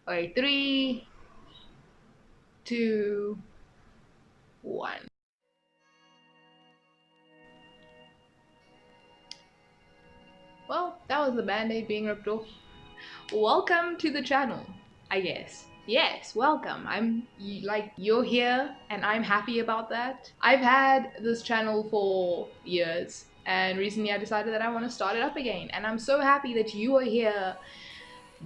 Okay, 3, 2, 1. Well, that was the band-aid being ripped off. Welcome to the channel, I guess. Yes, welcome. You're here and I'm happy about that. I've had this channel for years and recently I decided that I want to start it up again, and I'm so happy that you are here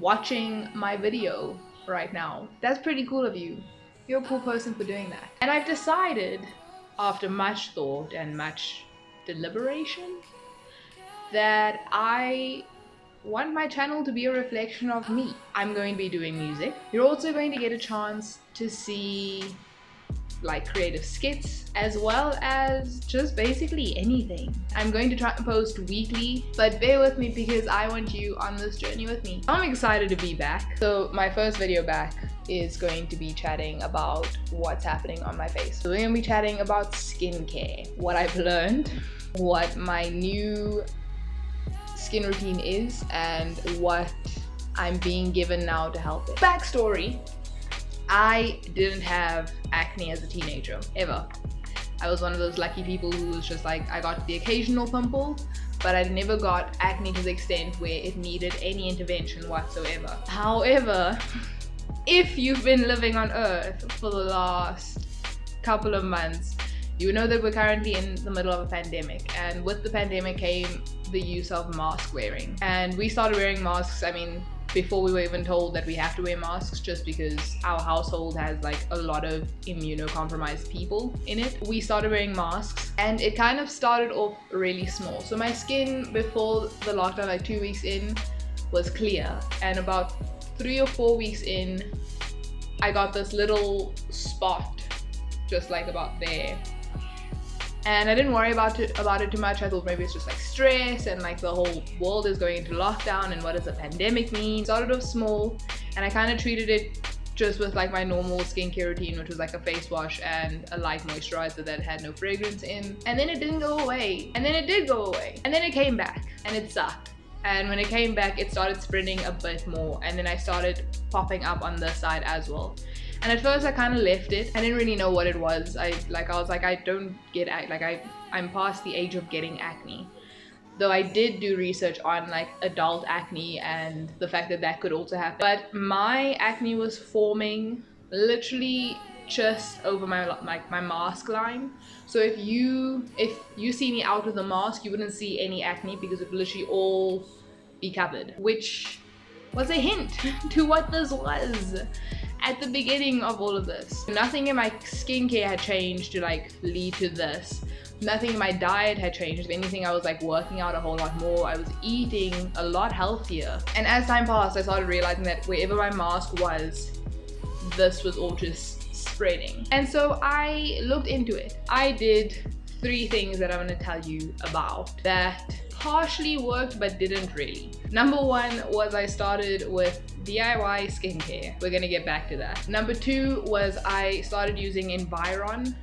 watching my video right now. That's pretty cool of you. You're a cool person for doing that. And I've decided, after much thought and much deliberation, that I want my channel to be a reflection of me. I'm going to be doing music. You're also going to get a chance to see like creative skits, as well as just basically anything. I'm going to try and post weekly, but bear with me because I want you on this journey with me. I'm excited to be back. So my first video back is going to be chatting about what's happening on my face. So we're going to be chatting about skincare, what I've learned, what my new skin routine is, and what I'm being given now to help it. Backstory: I didn't have acne as a teenager, ever. I was one of those lucky people who was just like, I got the occasional pimple, but I never got acne to the extent where it needed any intervention whatsoever. However, if you've been living on Earth for the last couple of months, you know that we're currently in the middle of a pandemic, and with the pandemic came the use of mask wearing. And we started wearing masks, before we were even told that we have to wear masks, just because our household has like a lot of immunocompromised people in it. We started wearing masks and it kind of started off really small. So my skin before the lockdown, like 2 weeks in, was clear, and about 3 or 4 weeks in, I got this little spot just like about there. And I didn't worry about it too much. I thought maybe it's just like stress and like the whole world is going into lockdown and what does a pandemic mean. Started off small and I kind of treated it just with like my normal skincare routine, which was like a face wash and a light moisturizer that had no fragrance in. And then it didn't go away. And then it did go away. And then it came back and it sucked. And when it came back, it started spreading a bit more. And then I started popping up on this side as well. And at first I kind of left it. I didn't really know what it was. I was like, I don't get acne. I'm past the age of getting acne. Though I did do research on like adult acne and the fact that that could also happen. But my acne was forming literally just over my mask line. So if you see me out of the mask, you wouldn't see any acne because it would literally all be covered, which was a hint to what this was at the beginning of all of this. Nothing in my skincare had changed to like lead to this. Nothing in my diet had changed. If anything, I was like working out a whole lot more. I was eating a lot healthier. And as time passed, I started realizing that wherever my mask was, this was all just spreading. And so I looked into it. I did 3 things that I'm gonna tell you about that partially worked but didn't really. Number 1 was I started with DIY skincare. We're gonna get back to that. Number 2 was I started using Environ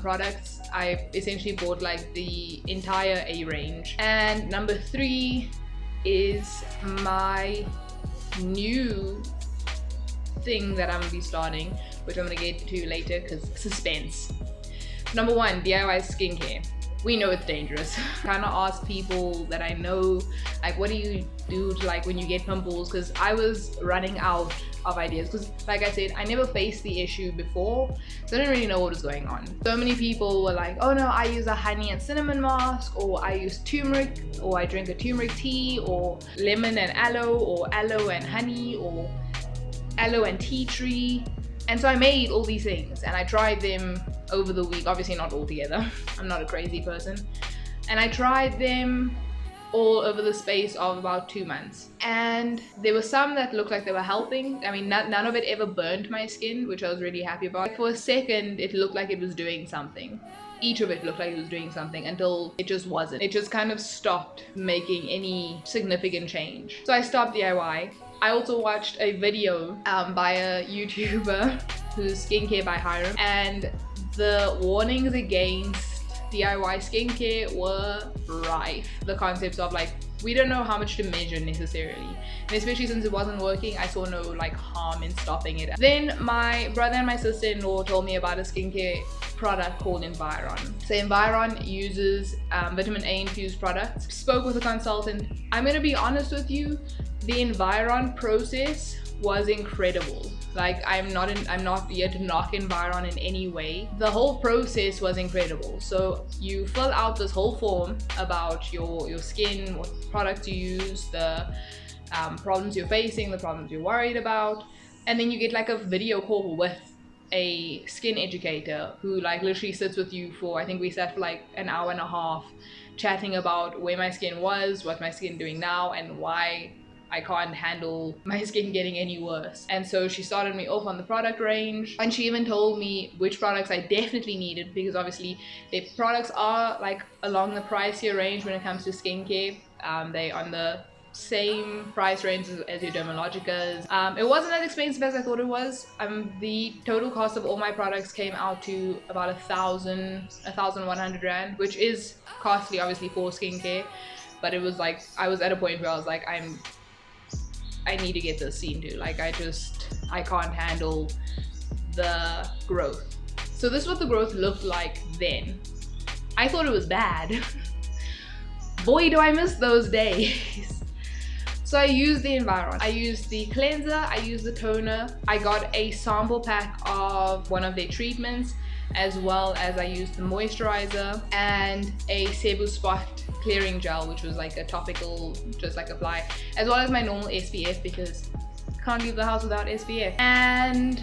products. I essentially bought like the entire A range. And number 3 is my new thing that I'm gonna be starting, which I'm gonna get to later because suspense. Number 1, DIY skincare. We know it's dangerous. Kind of ask people that I know, like, what do you do to like when you get pimples? Because I was running out of ideas. Because like I said, I never faced the issue before, so I didn't really know what was going on. So many people were like, oh no, I use a honey and cinnamon mask, or I use turmeric, or I drink a turmeric tea, or lemon and aloe, or aloe and honey, or aloe and tea tree. And so I made all these things and I tried them over the week, obviously not all together. I'm not a crazy person. And I tried them all over the space of about 2 months. And there were some that looked like they were helping. I mean, none of it ever burned my skin, which I was really happy about. For a second, it looked like it was doing something. Each of it looked like it was doing something until it just wasn't. It just kind of stopped making any significant change. So I stopped DIY. I also watched a video by a YouTuber who's Skincare by Hiram, and the warnings against DIY skincare were rife. The concepts of like we don't know how much to measure necessarily, and especially since it wasn't working, I saw no like harm in stopping it. Then my brother and my sister-in-law told me about a skincare product called Environ. So Environ uses vitamin A infused products. Spoke with a consultant. I'm gonna be honest with you, the Environ process was incredible. Like, I'm not here to knock Environ in any way. The whole process was incredible. So you fill out this whole form about your skin, what products you use, the problems you're facing, the problems you're worried about, and then you get like a video call with a skin educator who like literally sits with you for, I think we sat for like an hour and a half chatting about where my skin was, what my skin doing now, and why I can't handle my skin getting any worse. And so she started me off on the product range, and she even told me which products I definitely needed, because obviously the products are like along the pricier range when it comes to skincare. They on the same price range as your Dermalogicas. It wasn't as expensive as I thought it was. The total cost of all my products came out to about 1,100 rand, which is costly obviously for skincare, but it was like, I was at a point where I was like, I need to get this seen to. Like, I can't handle the growth. So this is what the growth looked like then. I thought it was bad. Boy, do I miss those days. So I used the Environ. I used the cleanser, I used the toner. I got a sample pack of one of their treatments, as well as I used the moisturizer and a Cebu Spot clearing gel, which was like a topical, just like apply, as well as my normal SPF, because can't leave the house without SPF. And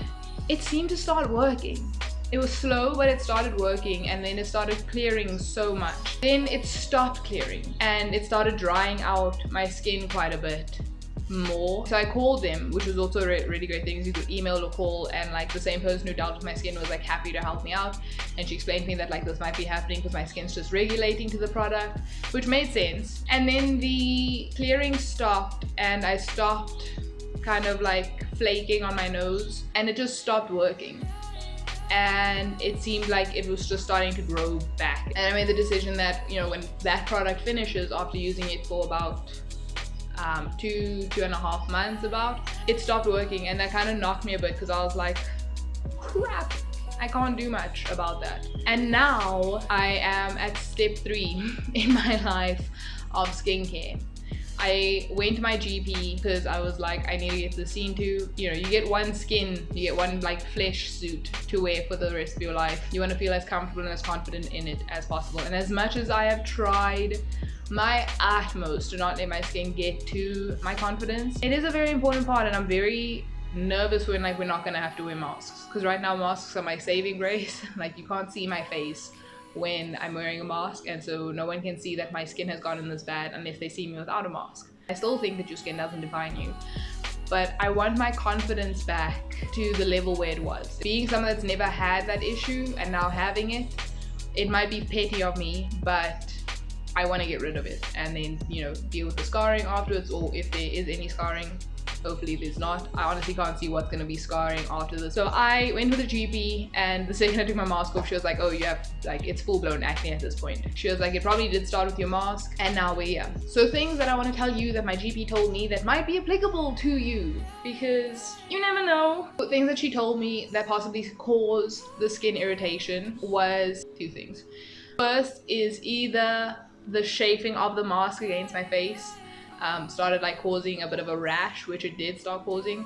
it seemed to start working. It was slow, but it started working, and then it started clearing so much. Then it stopped clearing and it started drying out my skin quite a bit more. So I called them, which was also a really great thing. You could email or call, and like the same person who dealt with my skin was like happy to help me out, and she explained to me that like this might be happening because my skin's just regulating to the product, which made sense. And then the clearing stopped, and I stopped kind of like flaking on my nose, and it just stopped working. And it seemed like it was just starting to grow back. And I made the decision that, you know, when that product finishes, after using it for about 2.5 months about, it stopped working, and that kind of knocked me a bit, because I was like, crap, I can't do much about that. And now I am at step 3 in my life of skincare. I went to my GP because I was like, I need to get this seen to. You know, you get one skin, you get one like flesh suit to wear for the rest of your life. You want to feel as comfortable and as confident in it as possible. And as much as I have tried my utmost to not let my skin get to my confidence, it is a very important part, and I'm very nervous when like we're not gonna have to wear masks, because right now masks are my saving grace. Like, you can't see my face when I'm wearing a mask, and so no one can see that my skin has gotten this bad unless they see me without a mask. I still think that your skin doesn't define you, but I want my confidence back to the level where it was. Being someone that's never had that issue and now having it, it might be petty of me, but I want to get rid of it, and then, you know, deal with the scarring afterwards, or if there is any scarring. Hopefully there's not. I honestly can't see what's going to be scarring after this. So I went with a GP, and the second I took my mask off, she was like, oh, you have, like, it's full-blown acne at this point. She was like, it probably did start with your mask, and now we're here. So things that I want to tell you that my GP told me that might be applicable to you, because you never know. The things that she told me that possibly caused the skin irritation was 2 things. First is either the chafing of the mask against my face started like causing a bit of a rash, which it did start causing,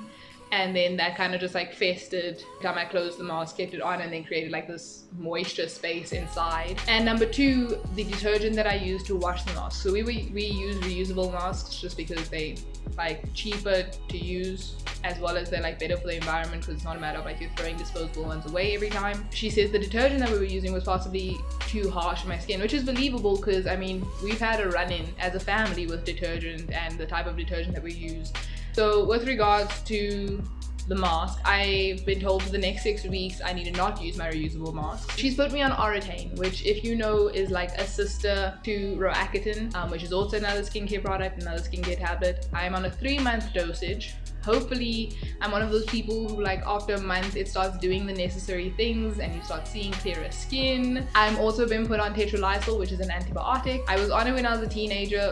and then that kind of just like festered. Every time I closed the mask, kept it on, and then created like this moisture space inside. And number 2, the detergent that I use to wash the mask. So we use reusable masks just because they like cheaper to use, as well as they're like better for the environment, because it's not a matter of like you're throwing disposable ones away every time. She says the detergent that we were using was possibly too harsh on my skin, which is believable, because I mean, we've had a run-in as a family with detergent and the type of detergent that we use. So with regards to the mask. I've been told for the next 6 weeks I need to not use my reusable mask. She's put me on Oratane, which, if you know, is like a sister to Roaccutane, which is also another skincare product, another skincare tablet. I'm on a 3-month dosage. Hopefully I'm one of those people who, like, after a month it starts doing the necessary things and you start seeing clearer skin. I'm also been put on tetralysal, which is an antibiotic. I was on it when I was a teenager,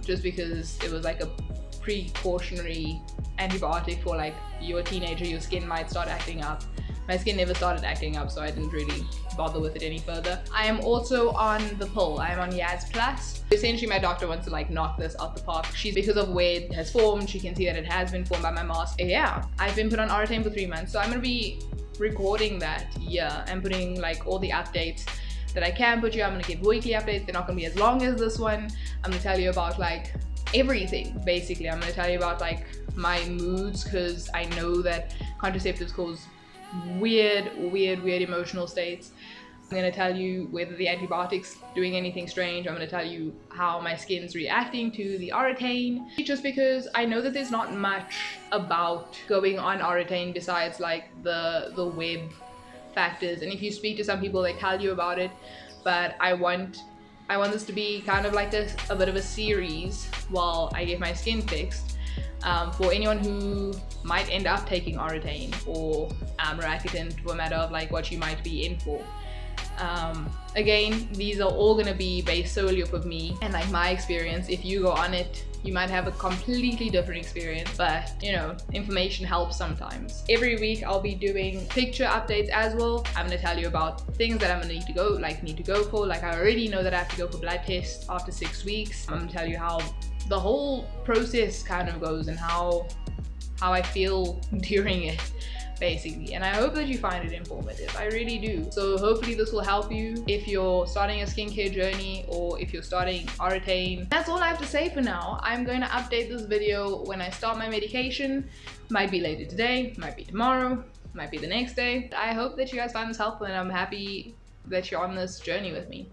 just because it was like a precautionary antibiotic for, like, you're a teenager, your skin might start acting up. My skin never started acting up, so I didn't really bother with it any further. I am also on the pill. I am on Yaz Plus. Essentially, my doctor wants to, like, knock this out the park. Because of where it has formed, she can see that it has been formed by my mask. Yeah, I've been put on Oratane for 3 months, so I'm gonna be recording that and putting, like, all the updates that I can put you. I'm gonna give weekly updates. They're not gonna be as long as this one. I'm gonna tell you about, like, everything, basically. I'm gonna tell you about, like, my moods, because I know that contraceptives cause weird emotional states. I'm going to tell you whether the antibiotics doing anything strange. I'm going to tell you how my skin's reacting to the Oratane, just because I know that there's not much about going on Oratane besides, like, the web factors, and if you speak to some people they tell you about it. But I want this to be kind of like a bit of a series while I get my skin fixed. For anyone who might end up taking Oratane or Roaccutane, to a matter of, like, what you might be in for. Again, these are all going to be based solely off of me and, like, my experience. If you go on it, you might have a completely different experience, but, you know, information helps sometimes. Every week I'll be doing picture updates as well. I'm going to tell you about things that I'm going to need to go for. Like, I already know that I have to go for blood tests after 6 weeks. I'm going to tell you how the whole process kind of goes and how I feel during it, basically. And I hope that you find it informative. I really do. So hopefully this will help you if you're starting a skincare journey or if you're starting Oratane. That's all I have to say for now. I'm going to update this video when I start my medication. Might be later today, might be tomorrow, might be the next day. I hope that you guys find this helpful, and I'm happy that you're on this journey with me.